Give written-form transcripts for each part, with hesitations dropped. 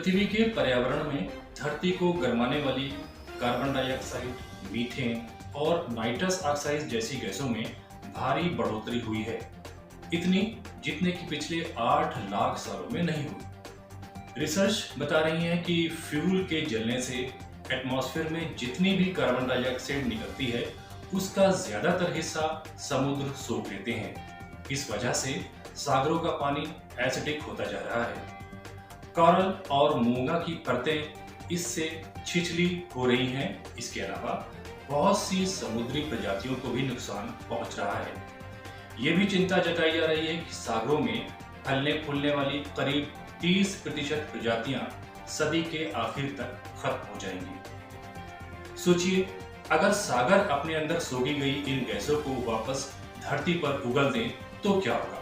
पृथ्वी के पर्यावरण में धरती को गरमाने वाली कार्बन डाइऑक्साइड, मीथेन और नाइट्रस ऑक्साइड जैसी गैसों में भारी बढ़ोतरी हुई है, इतनी जितने कि पिछले 8 लाख सालों में नहीं हुई। रिसर्च बता रही है कि फ्यूल के जलने से एटमॉस्फेयर में जितनी भी कार्बन डाइऑक्साइड निकलती है, उसका ज्यादातर हिस्सा समुद्र सोख लेते हैं। इस वजह से सागरों का पानी एसिडिक होता जा रहा है। कोरल और मूंगा की परतें इससे छिछली हो रही हैं। इसके अलावा बहुत सी समुद्री प्रजातियों को भी नुकसान पहुंच रहा है। ये भी चिंता जताई जा रही है कि सागरों में फलने फूलने वाली करीब 30% प्रजातियां सदी के आखिर तक खत्म हो जाएंगी। सोचिए, अगर सागर अपने अंदर सोगी गई इन गैसों को वापस धरती पर उगल दें तो क्या होगा?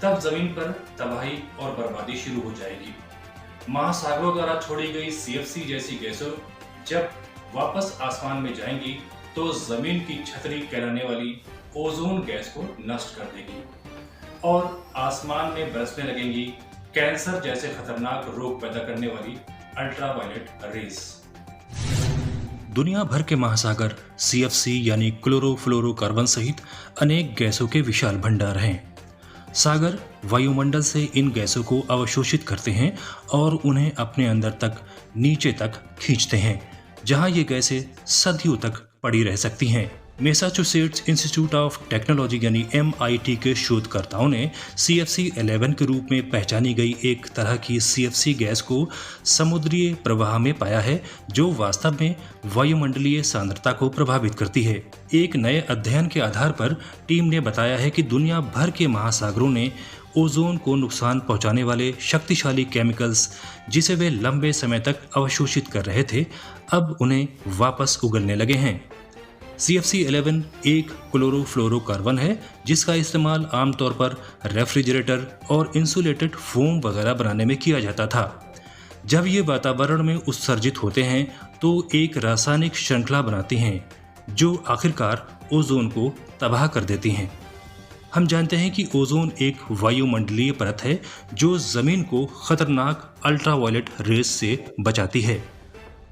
तब जमीन पर तबाही और बर्बादी शुरू हो जाएगी। महासागरों द्वारा छोड़ी गई CFC जैसी गैसों जब वापस आसमान में जाएंगी तो जमीन की छतरी कहलाने वाली ओजोन गैस को नष्ट कर देगी और आसमान में बरसने लगेंगी कैंसर जैसे खतरनाक रोग पैदा करने वाली अल्ट्रावायलेट रेज। दुनिया भर के महासागर CFC यानी क्लोरोफ्लोरोकार्बन सहित अनेक गैसों के विशाल भंडार हैं। सागर वायुमंडल से इन गैसों को अवशोषित करते हैं और उन्हें अपने अंदर तक नीचे तक खींचते हैं, जहां ये गैसें सदियों तक पड़ी रह सकती हैं। मैसाचुसेट्स इंस्टीट्यूट ऑफ टेक्नोलॉजी यानी MIT के शोधकर्ताओं ने CFC-11 के रूप में पहचानी गई एक तरह की CFC गैस को समुद्रीय प्रवाह में पाया है, जो वास्तव में वायुमंडलीय सांद्रता को प्रभावित करती है। एक नए अध्ययन के आधार पर टीम ने बताया है कि दुनिया भर के महासागरों ने ओजोन को नुकसान पहुंचाने वाले शक्तिशाली केमिकल्स, जिसे वे लंबे समय तक अवशोषित कर रहे थे, अब उन्हें वापस उगलने लगे हैं। CFC-11 एक क्लोरोफ्लोरोकार्बन है जिसका इस्तेमाल आमतौर पर रेफ्रिजरेटर और इंसुलेटेड फोम वगैरह बनाने में किया जाता था। जब ये वातावरण में उत्सर्जित होते हैं तो एक रासायनिक श्रृंखला बनाती हैं जो आखिरकार ओजोन को तबाह कर देती हैं। हम जानते हैं कि ओजोन एक वायुमंडलीय परत है जो जमीन को खतरनाक अल्ट्रावायलेट रेज से बचाती है।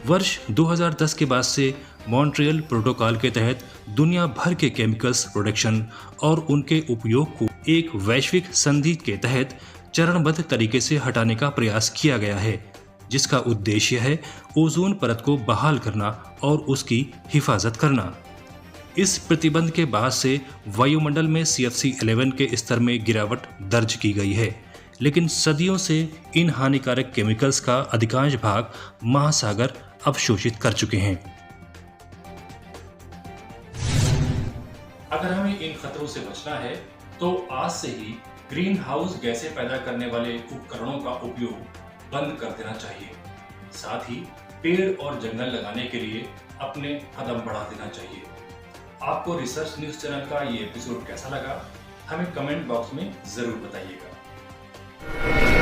वर्ष 2010 के बाद से मॉन्ट्रियल प्रोटोकॉल के तहत दुनिया भर के केमिकल्स प्रोडक्शन और उनके उपयोग को एक वैश्विक संधि के तहत चरणबद्ध तरीके से हटाने का प्रयास किया गया है, जिसका उद्देश्य है ओजोन परत को बहाल करना और उसकी हिफाजत करना। इस प्रतिबंध के बाद से वायुमंडल में CFC-11 के स्तर में गिरावट दर्ज की गई है, लेकिन सदियों से इन हानिकारक केमिकल्स का अधिकांश भाग महासागर अवशोषित कर चुके हैं। अगर हमें इन खतरों से बचना है तो आज से ही ग्रीन हाउस गैसें पैदा करने वाले उपकरणों का उपयोग बंद कर देना चाहिए। साथ ही पेड़ और जंगल लगाने के लिए अपने कदम बढ़ा देना चाहिए। आपको रिसर्च न्यूज चैनल का ये एपिसोड कैसा लगा, हमें कमेंट बॉक्स में जरूर बताइएगा।